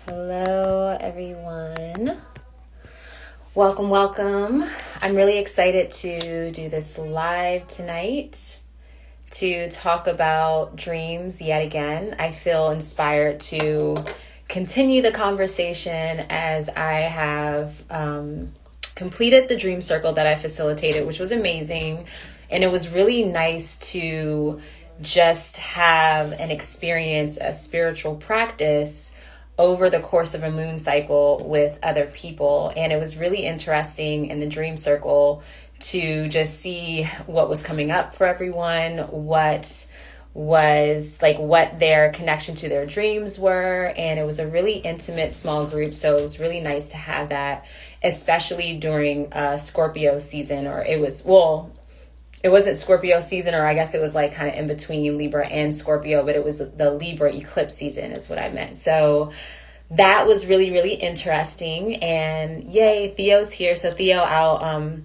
Hello, everyone. Welcome, welcome. I'm really excited to do this live tonight to talk about dreams yet again. I feel inspired to continue the conversation as I have completed the dream circle that I facilitated, which was amazing. And it was really nice to just have an experience, a spiritual practice over the course of a moon cycle with other people. And it was really interesting in the dream circle to just see what was coming up for everyone, what their connection to their dreams were. And it was a really intimate small group. So it was really nice to have that, especially during Scorpio season, or it wasn't Scorpio season, or I guess it was like kind of in between Libra and Scorpio, but it was the Libra eclipse season is what I meant. So that was really, really interesting. And yay, Theo's here. So Theo, I'll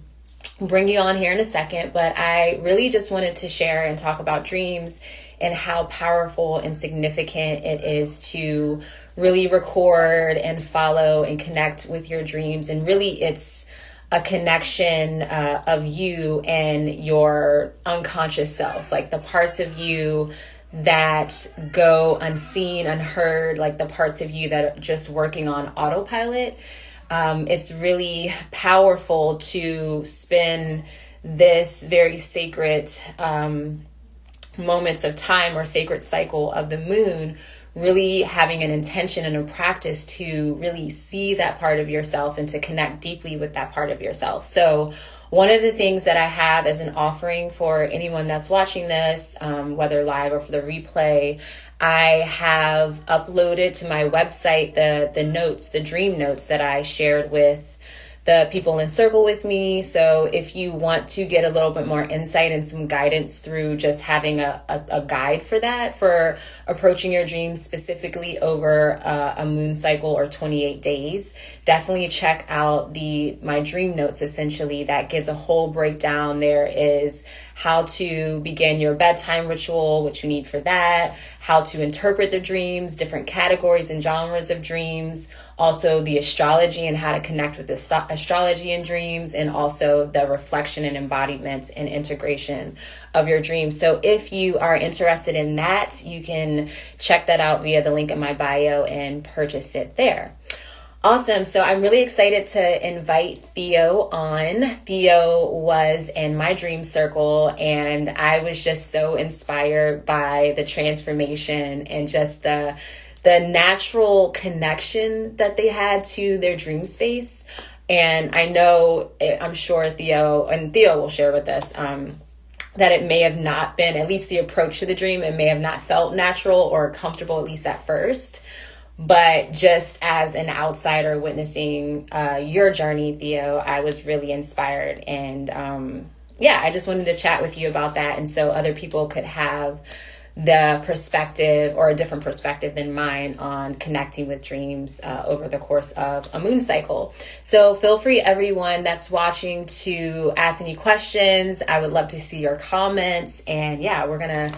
bring you on here in a second, but I really just wanted to share and talk about dreams and how powerful and significant it is to really record and follow and connect with your dreams. And really it's a connection of you and your unconscious self, like the parts of you that go unseen, unheard, like the parts of you that are just working on autopilot. It's really powerful to spend this very sacred moments of time or sacred cycle of the moon really having an intention and a practice to really see that part of yourself and to connect deeply with that part of yourself. So one of the things that I have as an offering for anyone that's watching this, whether live or for the replay, I have uploaded to my website the notes, the dream notes that I shared with the people in circle with me. So if you want to get a little bit more insight and some guidance through just having a guide for that, for approaching your dreams specifically over a moon cycle or 28 days, definitely check out my dream notes. Essentially, that gives a whole breakdown. There is how to begin your bedtime ritual, what you need for that, how to interpret the dreams, different categories and genres of dreams, also the astrology and how to connect with the astrology in dreams, and also the reflection and embodiment and integration of your dreams. So if you are interested in that, you can check that out via the link in my bio and purchase it there. Awesome. So I'm really excited to invite Theo on. Theo was in my dream circle, and I was just so inspired by the transformation and just the natural connection that they had to their dream space. And I'm sure Theo will share with us, that it may have not been, at least the approach to the dream, it may have not felt natural or comfortable, at least at first. But just as an outsider witnessing your journey, Theo, I was really inspired. And I just wanted to chat with you about that. And so other people could have the perspective or a different perspective than mine on connecting with dreams over the course of a moon cycle. So feel free, everyone that's watching, to ask any questions. I would love to see your comments. And we're going to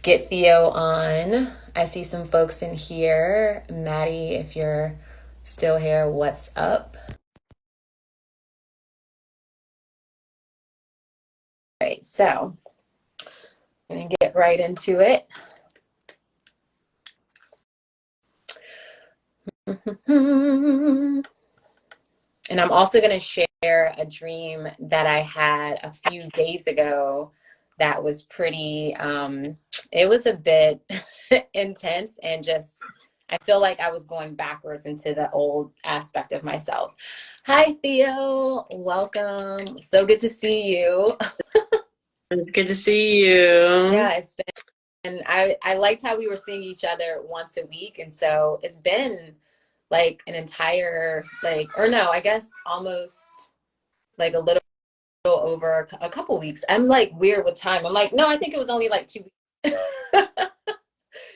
get Theo on. I see some folks in here. Maddie, if you're still here, what's up? All right, so I'm going to get right into it. And I'm also going to share a dream that I had a few days ago that was pretty, it was a bit intense, and just, I feel like I was going backwards into the old aspect of myself. Hi, Theo. Welcome. So good to see you. It's good to see you. Yeah, it's been, and I liked how we were seeing each other once a week. And so it's been like an entire, or no, I guess almost like a little over a couple weeks. I'm like weird with time. I'm like, no, I think it was only like 2 weeks.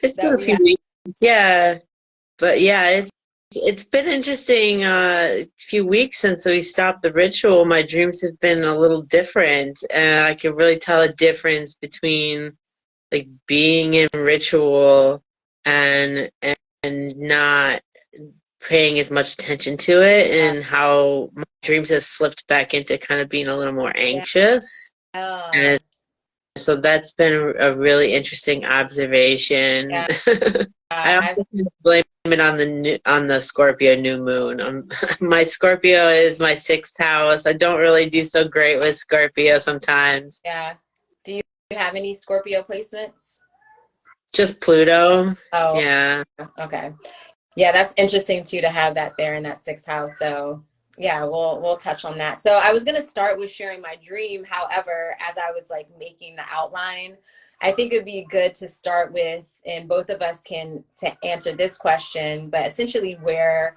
It's been a few weeks. Yeah. But it's been interesting few weeks since we stopped the ritual. My dreams have been a little different, and I can really tell a difference between like being in ritual and not paying as much attention to it, and how my dreams have slipped back into kind of being a little more Yeah. anxious. And so that's been a really interesting observation. Yeah. I I've also kind of blame it on on the Scorpio new moon. My Scorpio is my sixth house. I don't really do so great with Scorpio sometimes. yeah. Do you have any Scorpio placements? Just Pluto. Oh, Yeah. okay. Yeah, that's interesting too to have that there in that sixth house. So yeah, we'll touch on that. So I was gonna start with sharing my dream. However, as I was like making the outline, I think it'd be good to start with, and both of us can to answer this question, but essentially where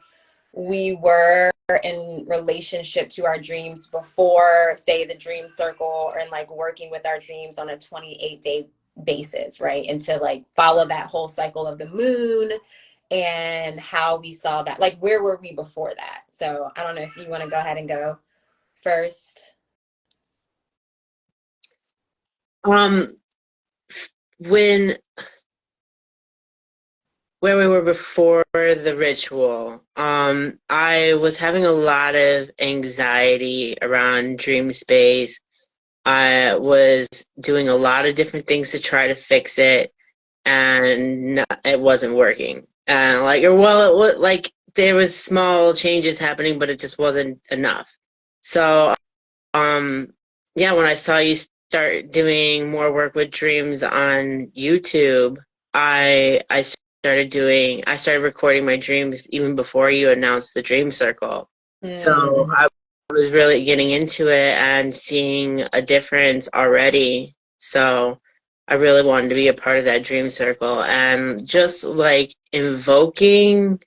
we were in relationship to our dreams before, say, the dream circle, and like working with our dreams on a 28-day basis, right? And to like follow that whole cycle of the moon and how we saw that. Like, where were we before that? So I don't know if you want to go ahead and go first. Um, when where we were before the ritual, I was having a lot of anxiety around dream space. I was doing a lot of different things to try to fix it, and it wasn't working. And like, or well, it was like there was small changes happening, but it just wasn't enough. So, yeah, when I saw you start doing more work with dreams on YouTube, I started recording my dreams even before you announced the Dream Circle. So Mm-hmm. I was really getting into it and seeing a difference already. So I really wanted to be a part of that Dream Circle, and just like invoking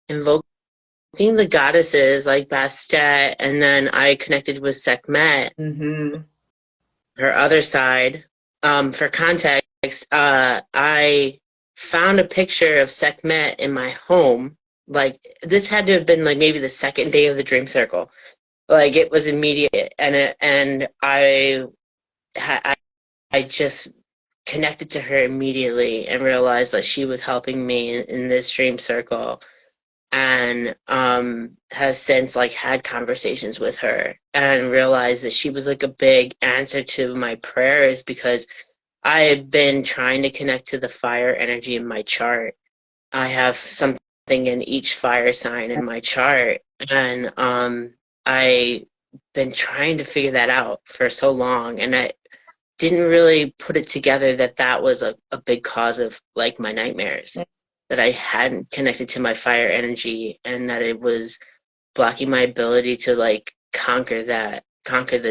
the goddesses like Bastet, and then I connected with Sekhmet, Mm-hmm. her other side. For context, I found a picture of Sekhmet in my home. Like, this had to have been like maybe the second day of the Dream Circle. Like, it was immediate, and I I just connected to her immediately and realized that she was helping me in this Dream Circle, and have since like had conversations with her and realized that she was like a big answer to my prayers, because I had been trying to connect to the fire energy in my chart. I have something in each fire sign in my chart, and I been trying to figure that out for so long, and I didn't really put it together that that was a big cause of like my nightmares, that I hadn't connected to my fire energy, and that it was blocking my ability to like conquer the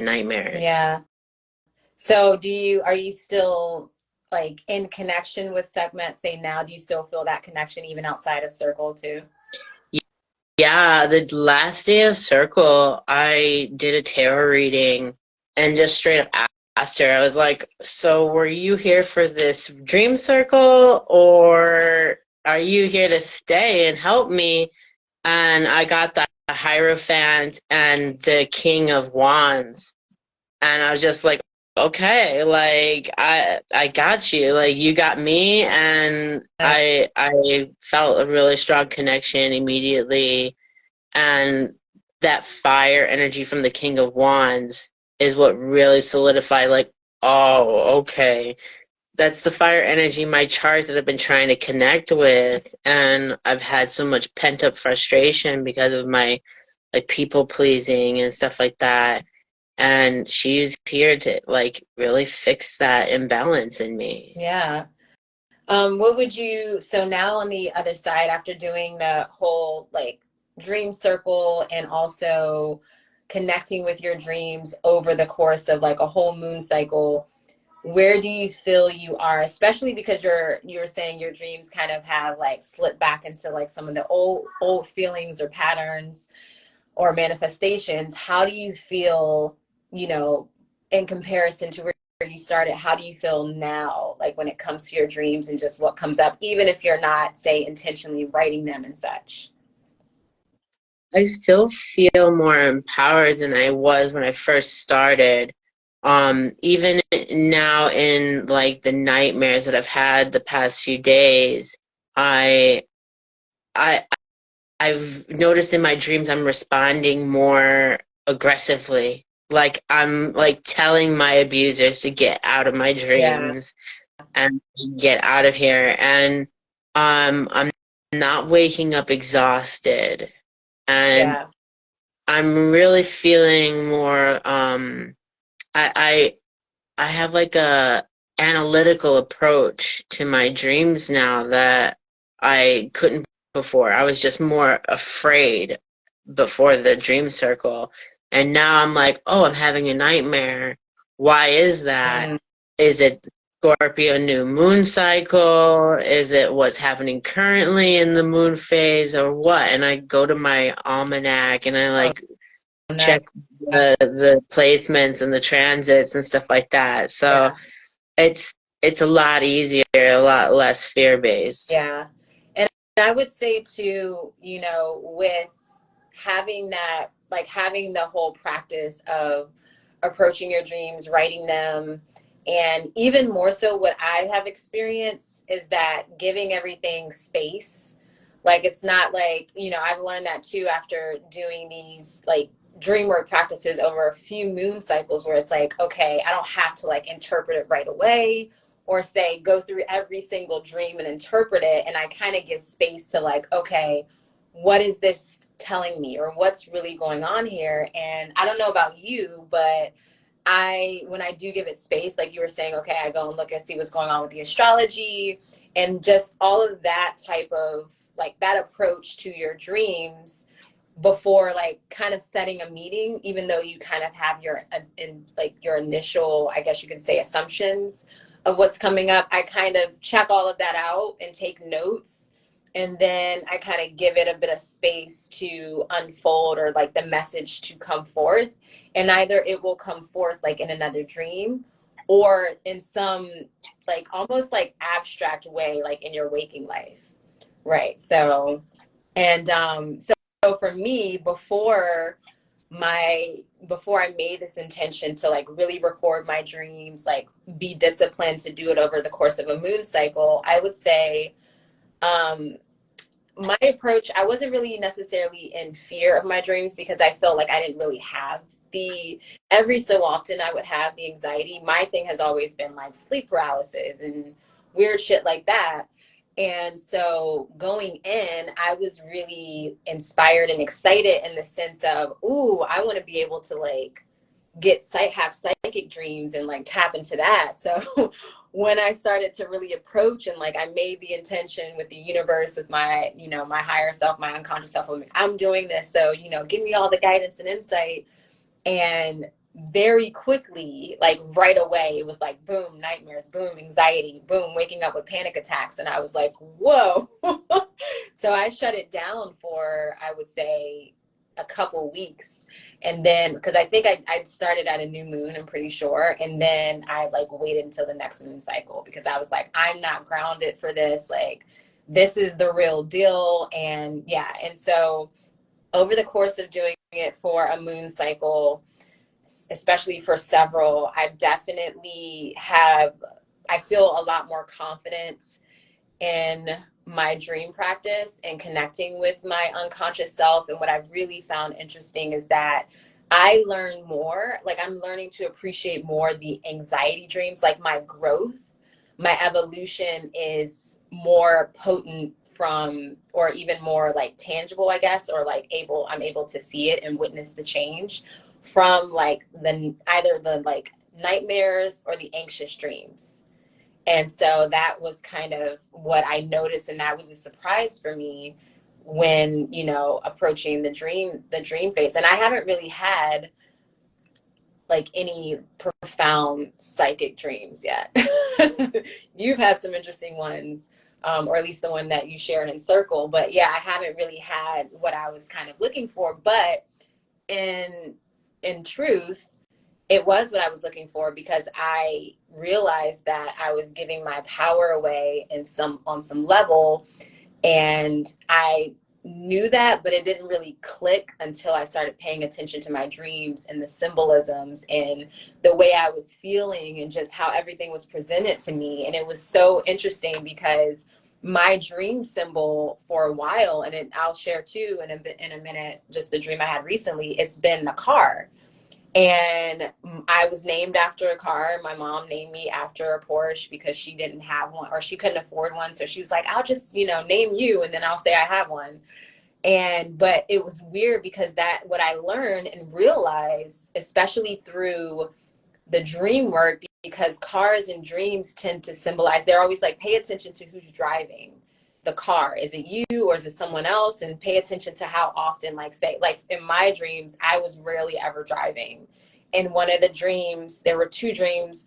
nightmares. Yeah. So are you still like in connection with Segment, say now? Do you still feel that connection even outside of Circle too? Yeah, the last day of Circle, I did a tarot reading and just straight up asked her. I was like, "So were you here for this dream circle, or are you here to stay and help me?" And I got the Hierophant and the King of Wands. And I was just like, okay, like I got you. Like, you got me, and I felt a really strong connection immediately. And that fire energy from the King of Wands is what really solidified, like, oh, okay. That's the fire energy in my chart that I've been trying to connect with. And I've had so much pent up frustration because of my like people pleasing and stuff like that. And she's here to like really fix that imbalance in me. Yeah. What would you, so now on the other side, after doing the whole like dream circle and also connecting with your dreams over the course of like a whole moon cycle, where do you feel you are, especially because you were saying your dreams kind of have like slipped back into like some of the old feelings or patterns or manifestations? How do you feel, you know, in comparison to where you started? How do you feel now, like when it comes to your dreams and just what comes up, even if you're not, say, intentionally writing them and such? I still feel more empowered than I was when I first started. Even now in like the nightmares that I've had the past few days, I I've noticed in my dreams I'm responding more aggressively. Like I'm like telling my abusers to get out of my Yeah. dreams and get out of here. And I'm not waking up exhausted. And Yeah. I'm really feeling more I I have like a analytical approach to my dreams now that I couldn't before. I was just more afraid before the dream circle. And now I'm like, oh, I'm having a nightmare. Why is that? Mm. Is it Scorpio new moon cycle? Is it what's happening currently in the moon phase or what? And I go to my almanac and I Oh, like nice. check the placements and the transits and stuff like that. So Yeah. it's a lot easier, a lot less fear based. Yeah. And I would say too, with having that, like having the whole practice of approaching your dreams, writing them, and even more so, what I have experienced is that giving everything space. Like, it's not like, I've learned that too after doing these like dream work practices over a few moon cycles where it's like, okay, I don't have to like interpret it right away or say go through every single dream and interpret it, and I kind of give space to like, okay, what is this telling me, or what's really going on here? And I don't know about you, but when I do give it space, like you were saying, okay, I go and look and see what's going on with the astrology and just all of that type of like that approach to your dreams before like kind of setting a meeting, even though you kind of have your in like your initial, I guess you could say, assumptions of what's coming up. I kind of check all of that out and take notes, and then I kind of give it a bit of space to unfold, or like the message to come forth. And either it will come forth like in another dream, or in some like almost like abstract way, like in your waking life, right? So and so for me, before I made this intention to like really record my dreams, like be disciplined to do it over the course of a moon cycle, I would say um my approach, I wasn't really necessarily in fear of my dreams because I felt like I didn't really have the, every so often I would have the anxiety. My thing has always been like sleep paralysis and weird shit like that. And so going in, I was really inspired and excited in the sense of, ooh, I want to be able to like have psychic dreams and like tap into that. So when I started to really approach and like I made the intention with the universe, with my, my higher self, my unconscious self, I'm doing this. So, give me all the guidance and insight. And very quickly, like right away, it was like boom, nightmares, boom, anxiety, boom, waking up with panic attacks. And I was like, whoa. So I shut it down for, I would say, a couple weeks. And then, because I think I started at a new moon, I'm pretty sure. And then I like waited until the next moon cycle because I was like, I'm not grounded for this. Like, this is the real deal. And yeah. And so over the course of doing it for a moon cycle, especially for several, I feel a lot more confident in my dream practice and connecting with my unconscious self. And what I've really found interesting is that I learn more, like I'm learning to appreciate more the anxiety dreams, like my growth, my evolution is more potent from, or even more like tangible, I guess, or like I'm able to see it and witness the change from like either the like nightmares or the anxious dreams. And so that was kind of what I noticed, and that was a surprise for me when, approaching the dream phase. And I haven't really had like any profound psychic dreams yet. You've had some interesting ones, or at least the one that you shared in Circle. But yeah, I haven't really had what I was kind of looking for. But in truth, it was what I was looking for because I realized that I was giving my power away on some level, and I knew that, but it didn't really click until I started paying attention to my dreams and the symbolisms and the way I was feeling and just how everything was presented to me. And it was so interesting because my dream symbol for a while, and I'll share too in a minute, just the dream I had recently. It's been the car. And I was named after a car. My mom named me after a Porsche because she didn't have one or she couldn't afford one. So she was like, I'll just, name you and then I'll say I have one. But it was weird because that what I learned and realized, especially through the dream work, because cars and dreams tend to symbolize, they're always like, pay attention to who's driving the car. Is it you or is it someone else? And pay attention to how often, like, say, like in my dreams, I was rarely ever driving. In one of the dreams, there were two dreams,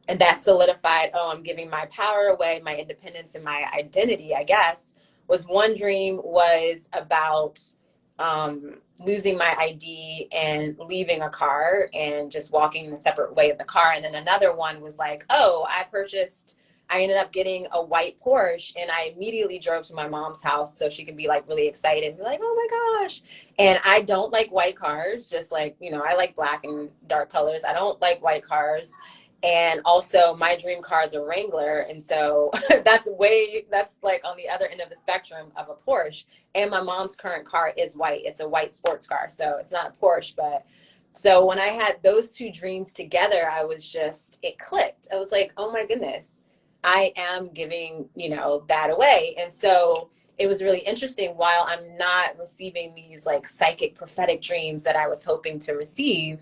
and that solidified, oh, I'm giving my power away, my independence and my identity, I guess. Was one dream was about losing my ID and leaving a car and just walking in a separate way of the car. And then another one was like, oh, I ended up getting a white Porsche, and I immediately drove to my mom's house so she could be like really excited and be like, oh my gosh. And I don't like white cars, just like, I like black and dark colors. I don't like white cars. And also my dream car is a Wrangler. And so that's like on the other end of the spectrum of a Porsche. And my mom's current car is white. It's a white sports car. So it's not a Porsche, but so when I had those two dreams together, it clicked. I was like, oh my goodness, I am giving, that away. And so it was really interesting. While I'm not receiving these like psychic prophetic dreams that I was hoping to receive,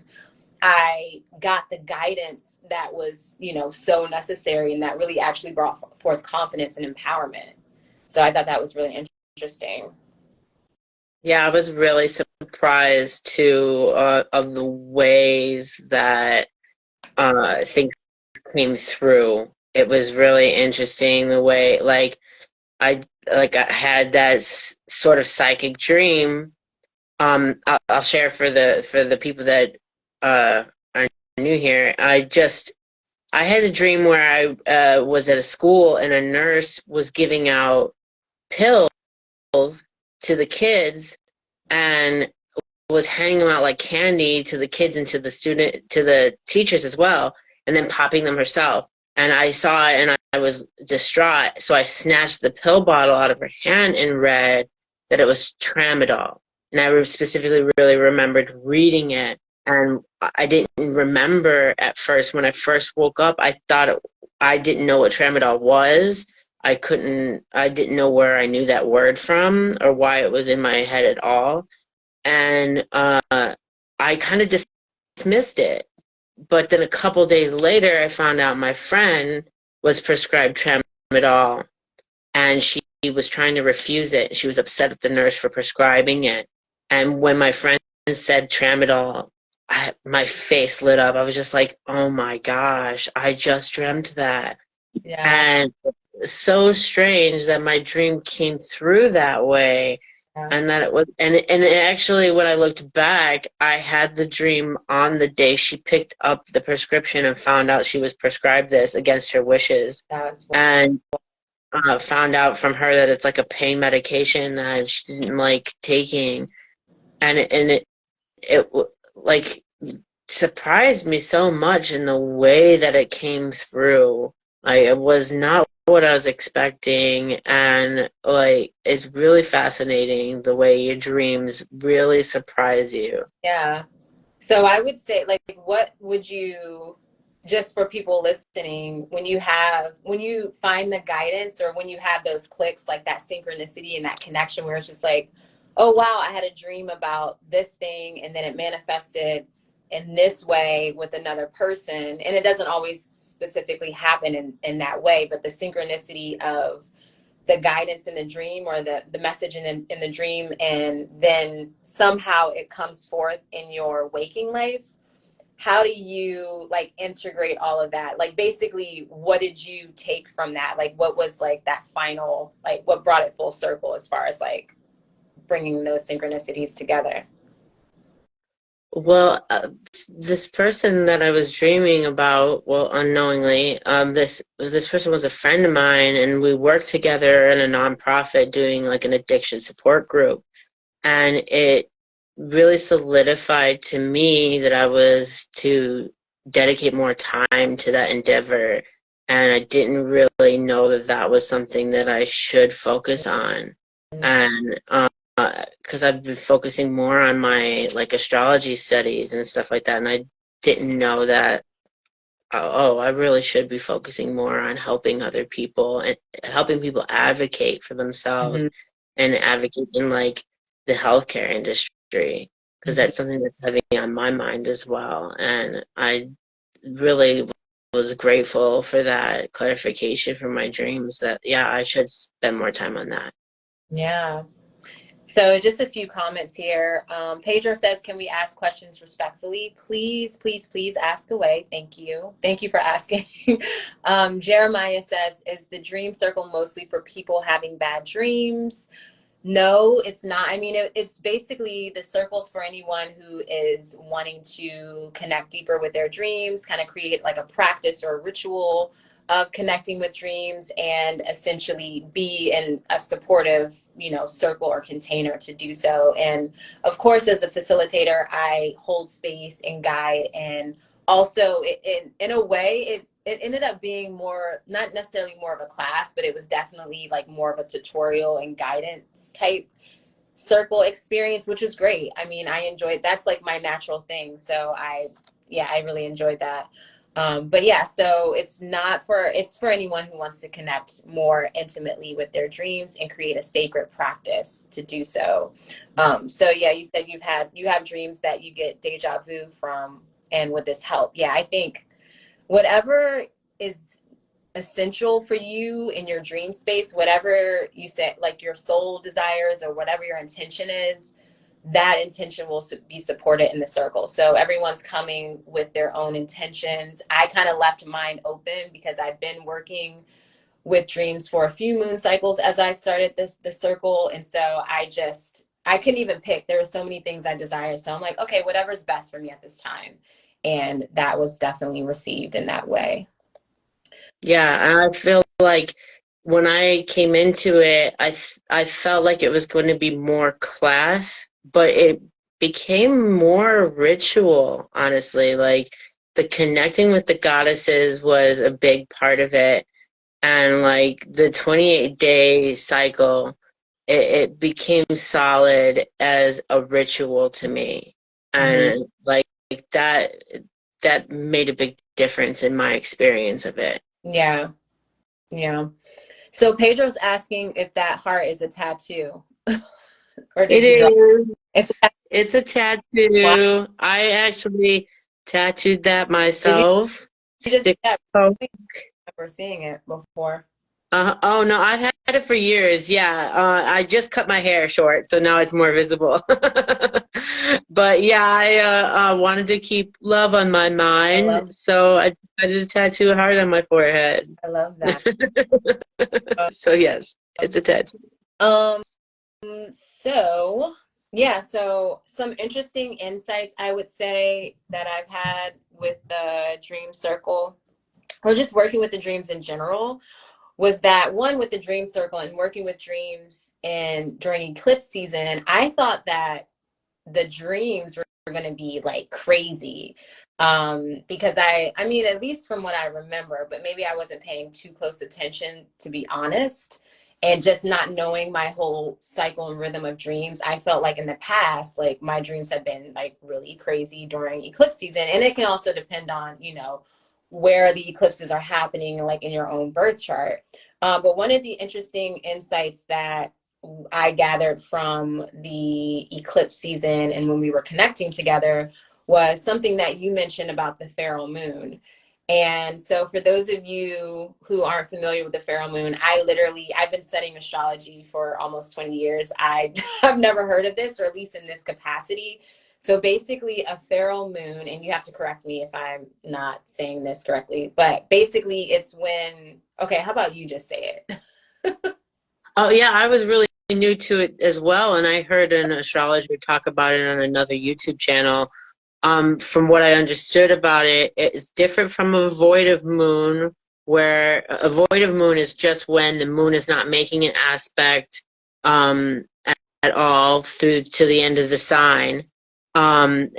I got the guidance that was, so necessary and that really actually brought forth confidence and empowerment. So I thought that was really interesting. Yeah, I was really surprised too of the ways that things came through. It was really interesting the way, I had that sort of psychic dream. I'll share for the people that are new here. I had a dream where I was at a school and a nurse was giving out pills to the kids and was handing them out like candy to the kids and to the teachers as well, and then popping them herself. And I saw it and I was distraught, so I snatched the pill bottle out of her hand and read that it was tramadol. And I specifically really remembered reading it, and I didn't remember at first. When I first woke up, I didn't know what tramadol was. I didn't know where I knew that word from or why it was in my head at all. And I kind of dismissed it. But then a couple days later, I found out my friend was prescribed tramadol, and she was trying to refuse it. She was upset at the nurse for prescribing it. And when my friend said tramadol, my face lit up. I was just like, oh my gosh, I just dreamt that. Yeah. And so strange that my dream came through that way. Yeah. And that it was, and it actually, when I looked back, I had the dream on the day she picked up the prescription and found out she was prescribed this against her wishes. That's And found out from her that it's like a pain medication that she didn't like taking. And it like surprised me so much in the way that it came through. Like, it was not what I was expecting, and like it's really fascinating the way your dreams really surprise you. Yeah. So I would say, like, what would you, just for people listening, when you find the guidance or when you have those clicks, like that synchronicity and that connection where it's just like, oh, wow, I had a dream about this thing and then it manifested in this way with another person. And it doesn't always specifically happen in that way, but the synchronicity of the guidance in the dream or the message in the dream, and then somehow it comes forth in your waking life. How do you like integrate all of that? Like, basically, what did you take from that? Like, what was like that final, like what brought it full circle as far as like bringing those synchronicities together? Well, this person that I was dreaming about, well, unknowingly, this person was a friend of mine, and we worked together in a nonprofit doing like an addiction support group. And it really solidified to me that I was to dedicate more time to that endeavor. and I didn't really know that that was something that I should focus on. And because I've been focusing more on my like astrology studies and stuff like that, and I didn't know that, oh, I really should be focusing more on helping other people and helping people advocate for themselves Mm-hmm. and advocate in like the healthcare industry, because Mm-hmm. that's something that's heavy on my mind as well. And I really was grateful for that clarification from my dreams that, yeah, I should spend more time on that. Yeah. So just a few comments here. Pedro says, can we ask questions respectfully? Please, please, please ask away. Thank you. Thank you for asking. Jeremiah says, is the dream circle mostly for people having bad dreams? No, it's not. I mean, it's basically the circles for anyone who is wanting to connect deeper with their dreams, kind of create like a practice or a ritual of connecting with dreams, and essentially be in a supportive, circle or container to do so. And of course, as a facilitator, I hold space and guide, and also in a way it ended up being more, not necessarily more of a class, but it was definitely like more of a tutorial and guidance type circle experience, which was great. I mean, I enjoyed, that's like my natural thing. So yeah, I really enjoyed that. But yeah, so it's for anyone who wants to connect more intimately with their dreams and create a sacred practice to do so. So yeah, you said you have dreams that you get deja vu from, and would this help? Yeah, I think whatever is essential for you in your dream space, whatever you say, like your soul desires or whatever your intention is, that intention will be supported in the circle. So everyone's coming with their own intentions. I kind of left mine open because I've been working with dreams for a few moon cycles as I started the circle. And so I couldn't even pick. There were so many things I desired. So I'm like, okay, whatever's best for me at this time. And that was definitely received in that way. Yeah, and I feel like when I came into it, I felt like it was going to be more class, but it became more ritual, honestly. Like the connecting with the goddesses was a big part of it. And like the 28-day cycle, it became solid as a ritual to me. Mm-hmm. And like that that made a big difference in my experience of it. Yeah. Yeah. So Pedro's asking if that heart is a tattoo, or did It he draw? is. It's It's a wow. tattoo. I actually tattooed that Did you myself. just do Stick. that? Oh, I remember seeing it before. oh no, I've had it for years. Yeah, I just cut my hair short, so now it's more visible. But yeah, I wanted to keep love on my I mind, love so I decided to tattoo a heart on my forehead. I love that. So yes, it's a tattoo. Um, so yeah, so some interesting insights I would say that I've had with the dream circle, or just working with the dreams in general, was that one, with the dream circle and working with dreams and during eclipse season, I thought that the dreams were going to be like crazy, because I mean, at least from what I remember, but maybe I wasn't paying too close attention, to be honest, and just not knowing my whole cycle and rhythm of dreams. I felt like in the past, like my dreams had been like really crazy during eclipse season, and it can also depend on, where the eclipses are happening, like in your own birth chart. But one of the interesting insights that I gathered from the eclipse season and when we were connecting together was something that you mentioned about the Pharaoh moon. And so for those of you who aren't familiar with the Pharaoh moon, I've been studying astrology for almost 20 years. I've never heard of this, or at least in this capacity. So basically a Pharaoh moon, and you have to correct me if I'm not saying this correctly, but basically it's when, okay, how about you just say it? Oh yeah, I was really new to it as well, and I heard an astrologer talk about it on another YouTube channel. From what I understood about it, it's different from a void of moon, where a void of moon is just when the moon is not making an aspect at all through to the end of the sign. And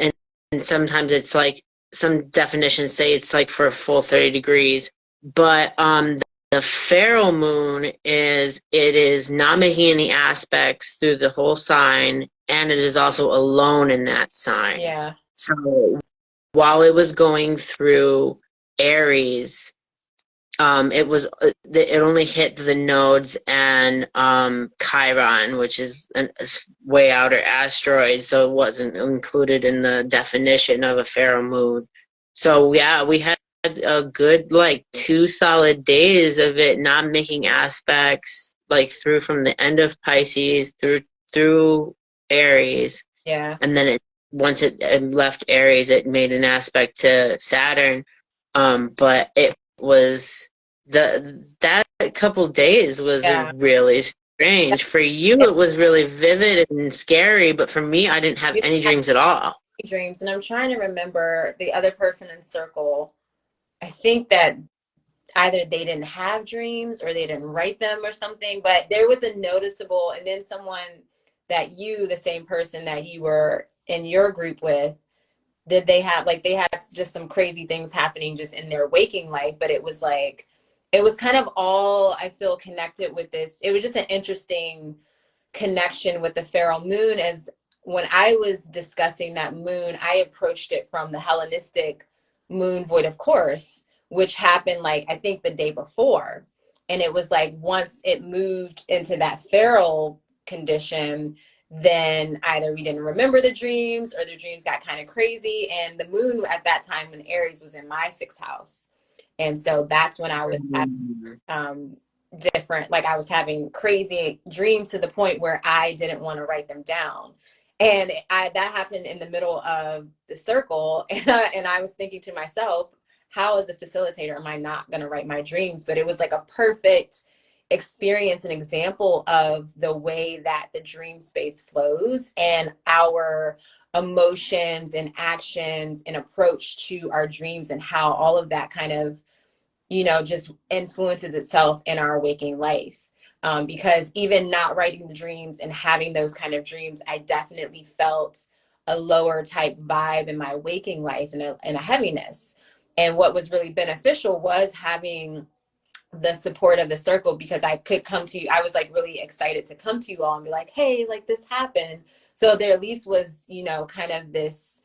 sometimes it's like some definitions say it's like for a full 30 degrees. but the Pharaoh moon is not making any aspects through the whole sign, and it is also alone in that sign. Yeah. So while it was going through Aries, it only hit the nodes and Chiron, which is a way outer asteroid, so it wasn't included in the definition of a Pharaoh moon. So yeah, we had a good like 2 solid days of it not making aspects like through from the end of Pisces through Aries, Yeah. and then once it left Aries, it made an aspect to Saturn. But it was that couple days was Yeah. really strange. For you, it was really vivid and scary, but for me, I didn't have You any have dreams at all. dreams, and I'm trying to remember the other person in circle. I think that either they didn't have dreams or they didn't write them or something, but there was a noticeable, and then someone that you, the same person that you were in your group with, did they have like they had just some crazy things happening just in their waking life, but it was like it was kind of all I feel connected with this. It was just an interesting connection with the Pharaoh moon. As when I was discussing that moon, I approached it from the Hellenistic moon void of course, which happened like I think the day before. And it was like once it moved into that Pharaoh condition, then either we didn't remember the dreams or the dreams got kind of crazy. And the moon at that time when Aries was in my sixth house. And so that's when I was having Mm. different, like I was having crazy dreams to the point where I didn't want to write them down. And that happened in the middle of the circle. And I was thinking to myself, how as a facilitator am I not going to write my dreams? But it was like a perfect experience, an example of the way that the dream space flows and our emotions and actions and approach to our dreams and how all of that kind of just influences itself in our waking life. Because even not writing the dreams and having those kind of dreams, I definitely felt a lower type vibe in my waking life and a heaviness. And what was really beneficial was having the support of the circle because I could come to you. I was like really excited to come to you all and be like, hey, like this happened. So there at least was, kind of this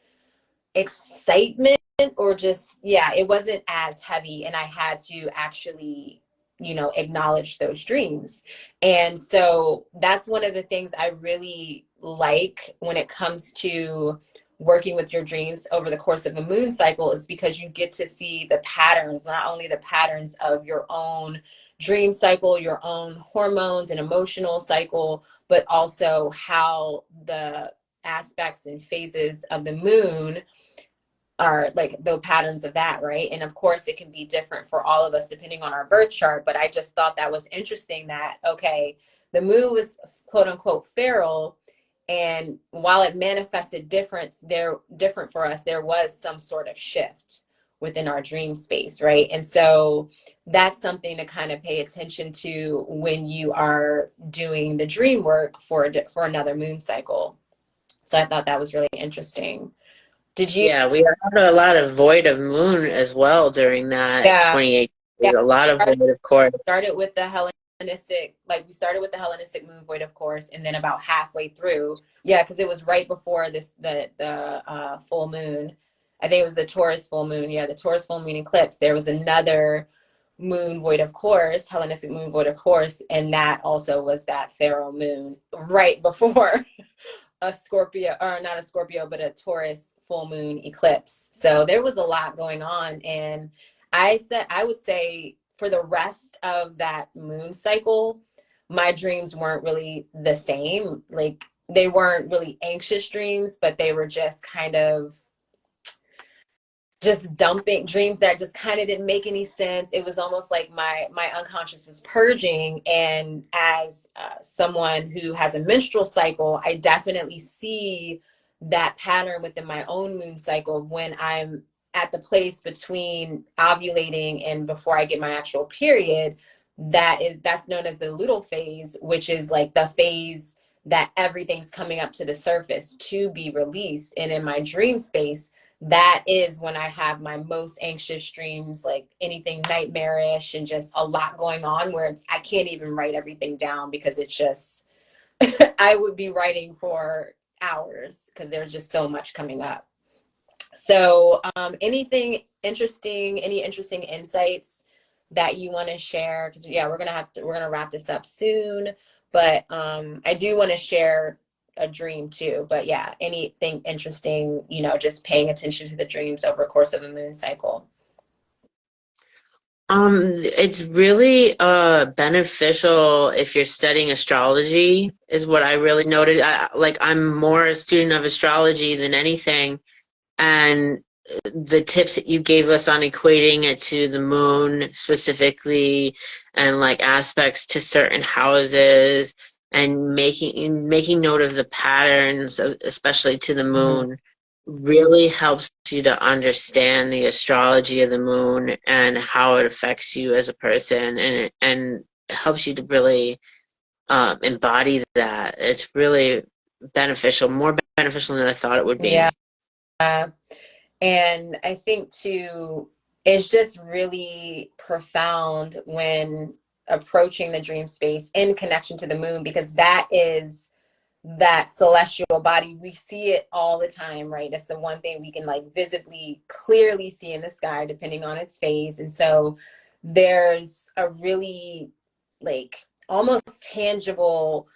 excitement or just yeah, it wasn't as heavy and I had to actually acknowledge those dreams. And so that's one of the things I really like when it comes to working with your dreams over the course of a moon cycle is because you get to see the patterns, not only the patterns of your own dream cycle, your own hormones and emotional cycle, but also how the aspects and phases of the moon are like the patterns of that, right? And of course, it can be different for all of us depending on our birth chart. But I just thought that was interesting that, okay, the moon was quote unquote feral. And while it manifested different for us, there was some sort of shift within our dream space, right? And so that's something to kind of pay attention to when you are doing the dream work for another moon cycle. So I thought that was really interesting. Did you? Yeah, we had a lot of void of moon as well during that Yeah. 28 Yeah, days. A lot of void, of course. started with the Hellenistic, like we started with the Hellenistic moon void, of course, and then about halfway through, yeah, because it was right before the full moon. I think it was the Taurus full moon. Yeah, the Taurus full moon eclipse. There was another moon void, of course, Hellenistic moon void, of course, and that also was that Pharaoh moon right before a Scorpio, or not a Scorpio, but a Taurus full moon eclipse. So there was a lot going on. And I would say for the rest of that moon cycle, my dreams weren't really the same. Like they weren't really anxious dreams, but they were just kind of just dumping dreams that just kind of didn't make any sense. It was almost like my unconscious was purging. And as someone who has a menstrual cycle, I definitely see that pattern within my own moon cycle when I'm at the place between ovulating and before I get my actual period. That's known as the luteal phase, which is like the phase that everything's coming up to the surface to be released. And in my dream space, that is when I have my most anxious dreams, like anything nightmarish and just a lot going on where it's I can't even write everything down because it's just I would be writing for hours because there's just so much coming up. So, anything interesting, any interesting insights that you want to share? Because yeah, we're gonna wrap this up soon, but I do want to share a dream too. But yeah, anything interesting, just paying attention to the dreams over a course of a moon cycle. It's really beneficial if you're studying astrology, is what I really noted. I'm more a student of astrology than anything, and the tips that you gave us on equating it to the moon specifically, and like aspects to certain houses, and making note of the patterns, especially to the Mhm. moon, really helps you to understand the astrology of the moon and how it affects you as a person, and helps you to really embody that. It's really beneficial, more beneficial than I thought it would Yeah. be. And I think too, it's just really profound when approaching the dream space in connection to the moon, because that is that celestial body. We see it all the time, right? It's the one thing we can like visibly, clearly see in the sky, depending on its phase. And so there's a really like almost tangible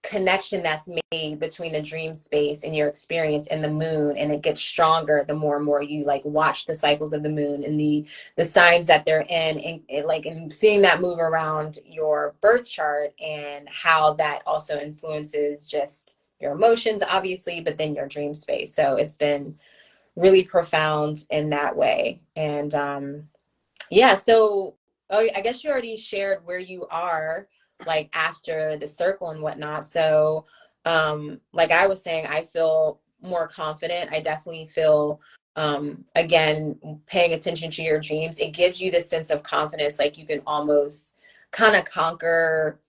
connection that's made between the dream space and your experience in the moon, and it gets stronger the more and more you like watch the cycles of the moon and the signs that they're in, and seeing that move around your birth chart and how that also influences just your emotions obviously, but then your dream space. So it's been really profound in that way. And yeah, so oh, I guess you already shared where you are like after the circle and whatnot. So like I was saying, I feel more confident. I definitely feel again, paying attention to your dreams, it gives you this sense of confidence, like you can almost kind of conquer,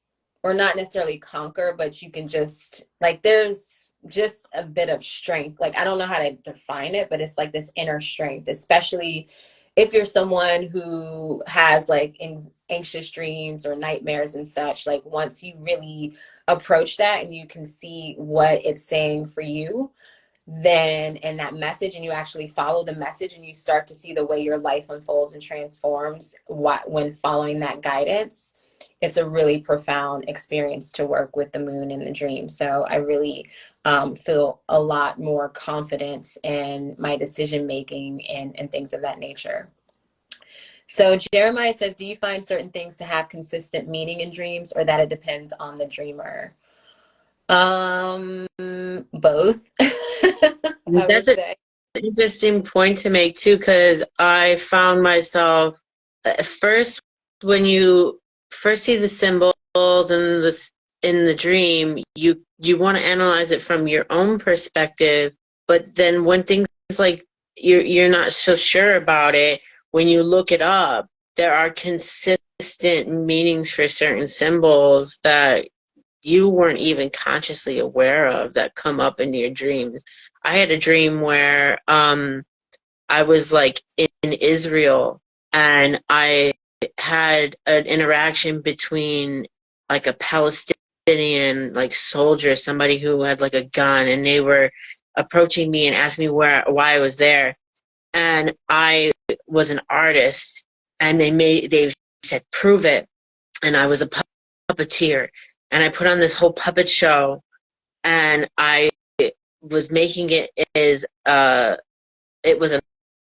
or not necessarily conquer, but you can just like there's just a bit of strength. Like I don't know how to define it, but it's like this inner strength, especially if you're someone who has like anxious dreams or nightmares and such. Like once you really approach that and you can see what it's saying for you, then in that message, and you actually follow the message and you start to see the way your life unfolds and transforms when following that guidance, it's a really profound experience to work with the moon and the dream. So I really feel a lot more confident in my decision making and things of that nature. So Jeremiah says, do you find certain things to have consistent meaning in dreams, or that it depends on the dreamer? Both, I would That's an say. interesting point to make too, because I found myself at first, when you first see the symbols and this in the dream, you want to analyze it from your own perspective, but then when things like you're not so sure about it, when you look it up, there are consistent meanings for certain symbols that you weren't even consciously aware of that come up in your dreams. I had a dream where I was like in Israel, and I had an interaction between like a Palestinian like soldier, somebody who had like a gun, and they were approaching me and asking me why I was there. And I was an artist, and they said prove it, and I was a puppeteer, and I put on this whole puppet show, and I was making it as it was a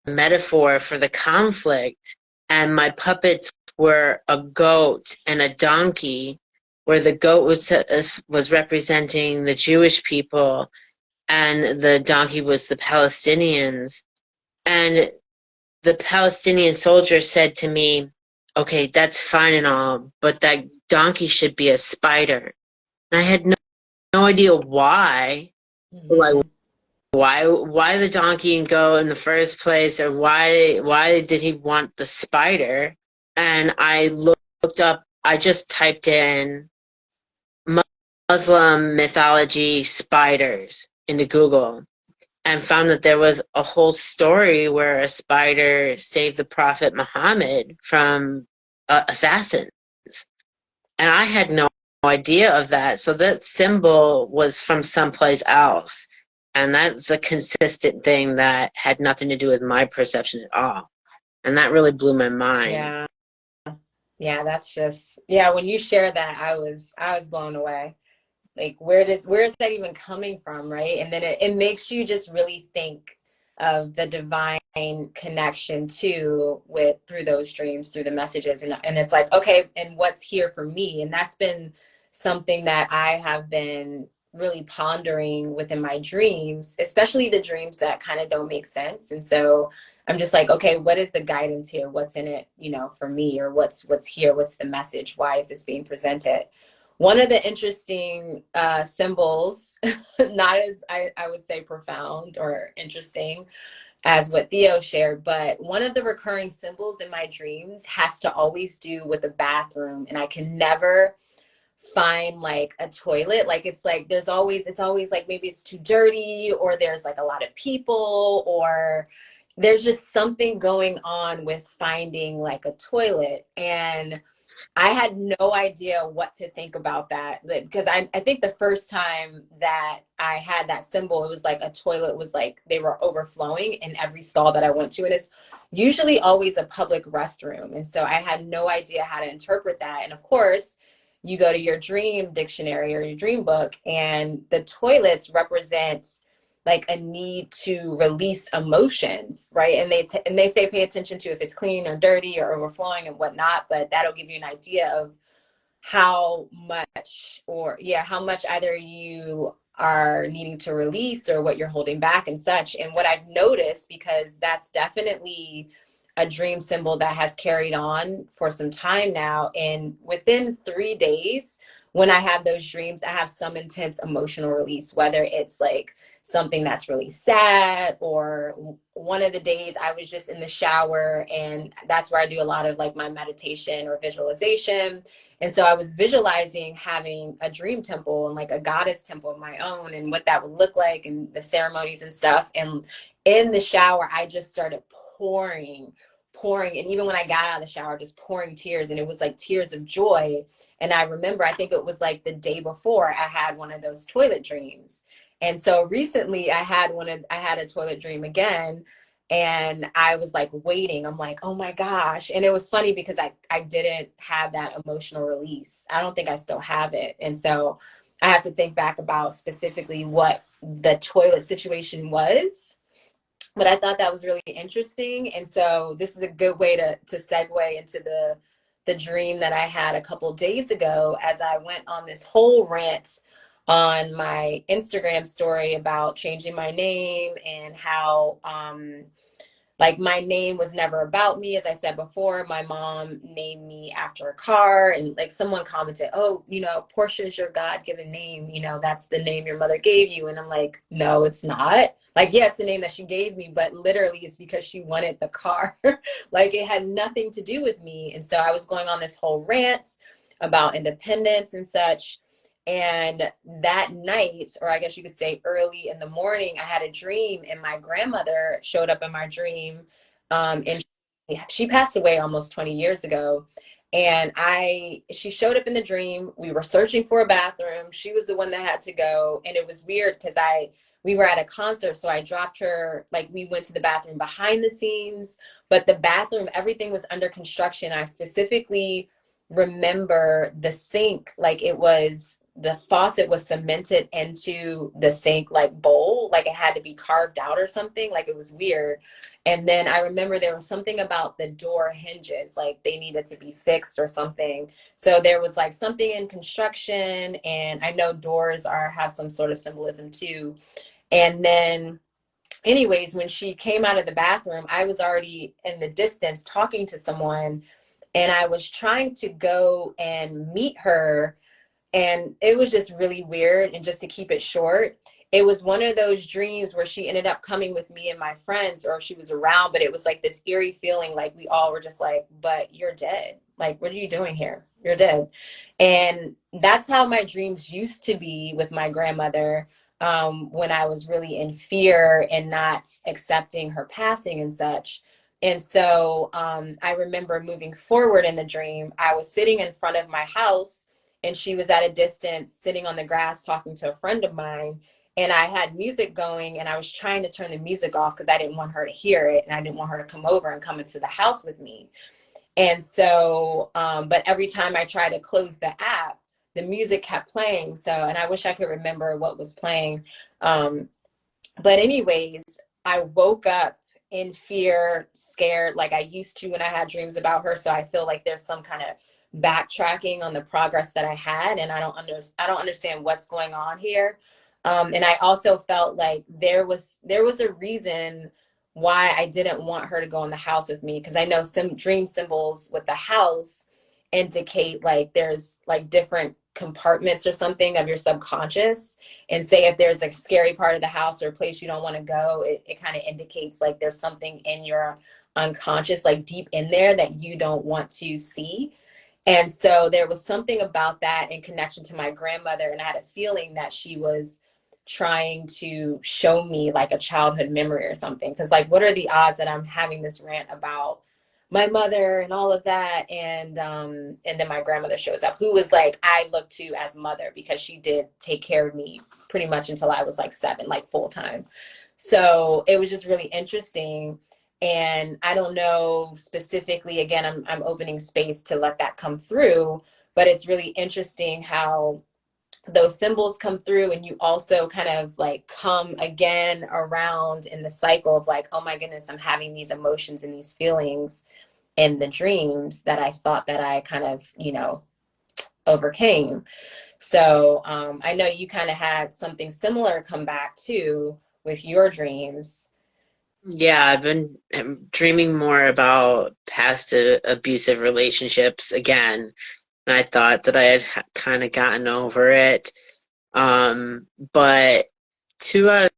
metaphor for the conflict, and my puppets were a goat and a donkey, where the goat was representing the Jewish people, and the donkey was the Palestinians. And the Palestinian soldier said to me, "Okay, that's fine and all, but that donkey should be a spider." And I had no idea why. Like, Mhm. why the donkey and goat in the first place, or why did he want the spider? And I looked up, I just typed in Muslim mythology spiders into Google, and found that there was a whole story where a spider saved the Prophet Muhammad from assassins. And I had no idea of that. So that symbol was from someplace else. And that's a consistent thing that had nothing to do with my perception at all. And that really blew my mind. Yeah. Yeah, that's just, yeah, when you share that, I was blown away. Like where is that even coming from, right? And then it makes you just really think of the divine connection too with through those dreams, through the messages. And it's like, okay, and what's here for me? And that's been something that I have been really pondering within my dreams, especially the dreams that kind of don't make sense. And so I'm just like, okay, what is the guidance here? What's in it, for me, or what's here? What's the message? Why is this being presented? One of the interesting symbols, not as I would say profound or interesting as what Theo shared, but one of the recurring symbols in my dreams has to always do with the bathroom. And I can never find like a toilet. Like it's always like maybe it's too dirty, or there's like a lot of people, or there's just something going on with finding like a toilet. And I had no idea what to think about that, because I think the first time that I had that symbol, it was like a toilet was like they were overflowing in every stall that I went to. And it's usually always a public restroom. And so I had no idea how to interpret that. And of course, you go to your dream dictionary or your dream book, and the toilets represent like a need to release emotions, right? And they say pay attention to if it's clean or dirty or overflowing and whatnot, but that'll give you an idea of how much, or yeah, how much either you are needing to release or what you're holding back and such. And what I've noticed, because that's definitely a dream symbol that has carried on for some time now, and within 3 days when I have those dreams, I have some intense emotional release, whether it's like something that's really sad, or one of the days I was just in the shower, and that's where I do a lot of like my meditation or visualization. And so I was visualizing having a dream temple and like a goddess temple of my own, and what that would look like, and the ceremonies and stuff. And in the shower, I just started pouring. And even when I got out of the shower, just pouring tears. And it was like tears of joy. And I remember, I think it was like the day before, I had one of those toilet dreams. And so recently I had a toilet dream again, and I was like waiting. I'm like, oh my gosh. And it was funny because I didn't have that emotional release. I don't think I still have it. And so I have to think back about specifically what the toilet situation was. But I thought that was really interesting. And so this is a good way to segue into the dream that I had a couple days ago, as I went on this whole rant on my Instagram story about changing my name, and how like my name was never about me. As I said before, my mom named me after a car, and like someone commented, oh, Portia is your God-given name, that's the name your mother gave you. And I'm like, no, it's not. Like, yeah, it's the name that she gave me, but literally it's because she wanted the car. Like, it had nothing to do with me. And so I was going on this whole rant about independence and such. And that night, or I guess you could say early in the morning, I had a dream, and my grandmother showed up in my dream. And she passed away almost 20 years ago. And she showed up in the dream. We were searching for a bathroom. She was the one that had to go. And it was weird because we were at a concert. So I dropped her, like we went to the bathroom behind the scenes, but the bathroom, everything was under construction. I specifically remember the sink, like the faucet was cemented into the sink, like bowl, like it had to be carved out or something, like it was weird. And then I remember there was something about the door hinges, like they needed to be fixed or something. So there was like something in construction, and I know doors have some sort of symbolism too. And then anyways, when she came out of the bathroom, I was already in the distance talking to someone, and I was trying to go and meet her. And it was just really weird. And just to keep it short, it was one of those dreams where she ended up coming with me and my friends, or she was around, but it was like this eerie feeling, like we all were just like, but you're dead. Like, what are you doing here? You're dead. And that's how my dreams used to be with my grandmother. when I was really in fear and not accepting her passing and such. And so I remember moving forward in the dream. I was sitting in front of my house, and she was at a distance, sitting on the grass, talking to a friend of mine. And I had music going, and I was trying to turn the music off because I didn't want her to hear it, and I didn't want her to come over and come into the house with me. And so, but every time I tried to close the app, the music kept playing. So, and I wish I could remember what was playing. Um, but anyways, I woke up in fear, scared, like I used to when I had dreams about her. So I feel like there's some kind of backtracking on the progress that I had, and I don't understand what's going on here. And I also felt like there was a reason why I didn't want her to go in the house with me, because I know some dream symbols with the house indicate like there's like different compartments or something of your subconscious. And say if there's a scary part of the house or a place you don't want to go, it kind of indicates like there's something in your unconscious, like deep in there, that you don't want to see. And so there was something about that in connection to my grandmother. And I had a feeling that she was trying to show me like a childhood memory or something. Because, like, what are the odds that I'm having this rant about my mother and all of that? And then my grandmother shows up, who was like I look to as mother, because she did take care of me pretty much until I was like 7, like full time. So it was just really interesting. And I don't know specifically, again, I'm opening space to let that come through, but it's really interesting how those symbols come through, and you also kind of like come again around in the cycle of like, oh my goodness, I'm having these emotions and these feelings in the dreams that I thought that I kind of, overcame. So I know you kind of had something similar come back too with your dreams. Yeah, I've been dreaming more about past abusive relationships again, and I thought that I had kind of gotten over it. But 2 out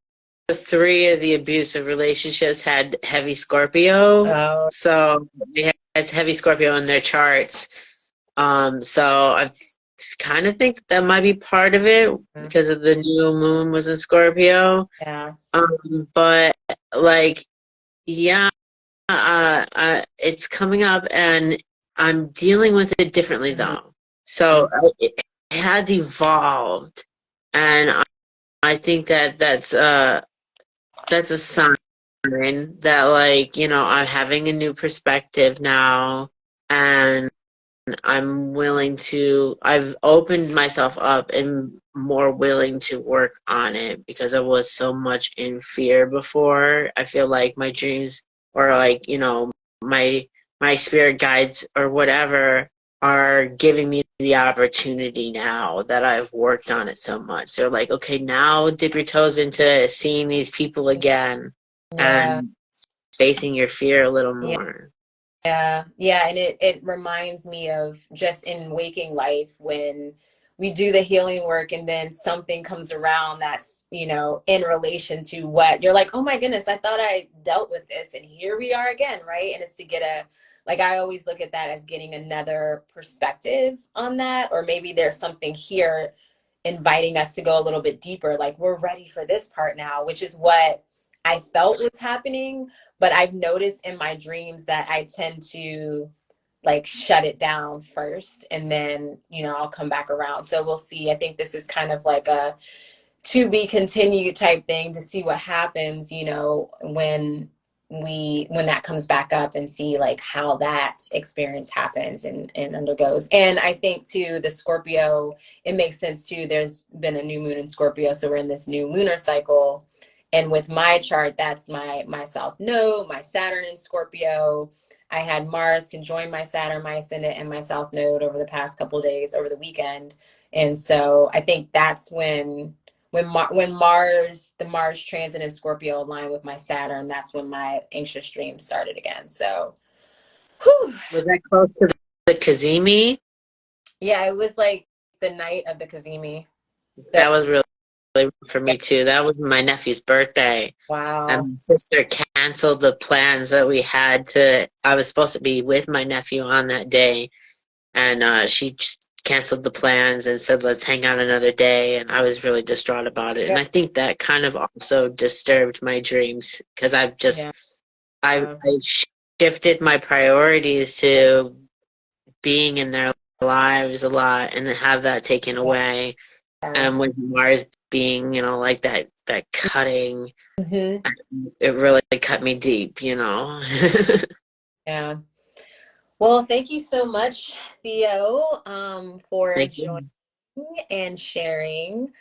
of 3 of the abusive relationships had heavy Scorpio, Oh, so they had heavy Scorpio in their charts. So I kind of think that might be part of it because of the new moon was in Scorpio. yeah. But like, yeah, it's coming up, and I'm dealing with it differently Mhm. though. So it has evolved, and I think that that's a sign that, like, I'm having a new perspective now, and I've opened myself up and more willing to work on it because I was so much in fear before. I feel like my dreams, or like, my my spirit guides or whatever, are giving me the opportunity now that I've worked on it so much. They're like, okay, now dip your toes into seeing these people again Yeah. and facing your fear a little Yeah. more. Yeah, yeah, and it reminds me of just in waking life when we do the healing work and then something comes around that's, in relation to what you're like, oh my goodness, I thought I dealt with this and here we are again, right? And it's to get like I always look at that as getting another perspective on that, or maybe there's something here inviting us to go a little bit deeper, like we're ready for this part now, which is what I felt was happening. But I've noticed in my dreams that I tend to like shut it down first, and then I'll come back around. So we'll see. I think this is kind of like a to be continued type thing, to see what happens, when that comes back up, and see like how that experience happens and undergoes. And I think too, the Scorpio, it makes sense too. There's been a new moon in Scorpio, so we're in this new lunar cycle. And with my chart, that's my South Node, my Saturn in Scorpio. I had Mars conjoin my Saturn, my ascendant, and my South Node over the past couple of days, over the weekend. And so I think that's when Mars, the Mars transit in Scorpio aligned with my Saturn, that's when my anxious dreams started again. So, whew. Was that close to the Kazemi? Yeah, it was like the night of the Kazemi. So, That was really for me too. That was my nephew's birthday, wow. and my sister canceled the plans that we had to. I was supposed to be with my nephew on that day, and she just canceled the plans and said, let's hang out another day. And I was really distraught about it. And I think that kind of also disturbed my dreams because Yeah. I've shifted my priorities to being in their lives a lot and then have that taken away. Yeah. And with Mars being, like that cutting, Hmm. it really cut me deep, you know. Yeah. Well, thank you so much, Theo, for Thank joining you. and sharing.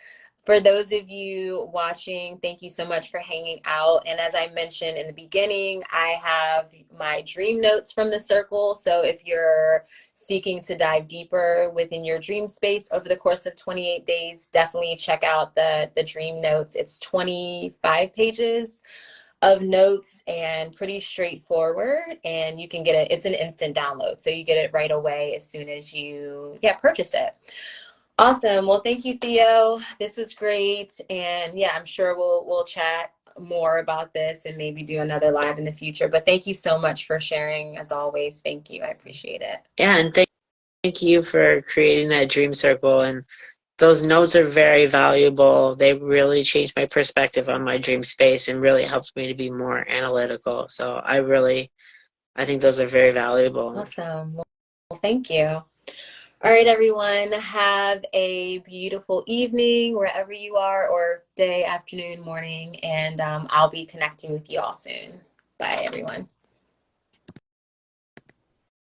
For those of you watching, thank you so much for hanging out. And as I mentioned in the beginning, I have my dream notes from the circle. So if you're seeking to dive deeper within your dream space over the course of 28 days, definitely check out the dream notes. It's 25 pages of notes and pretty straightforward, and you can get it. It's an instant download, so you get it right away as soon as you purchase it. Awesome. Well, thank you, Theo. This was great. And yeah, I'm sure we'll chat more about this and maybe do another live in the future. But thank you so much for sharing as always. Thank you. I appreciate it. Yeah, and thank you for creating that dream circle. And those notes are very valuable. They really changed my perspective on my dream space and really helped me to be more analytical. So I think those are very valuable. Awesome. Well, thank you. All right, everyone. Have a beautiful evening wherever you are, or day, afternoon, morning, and I'll be connecting with you all soon. Bye, everyone.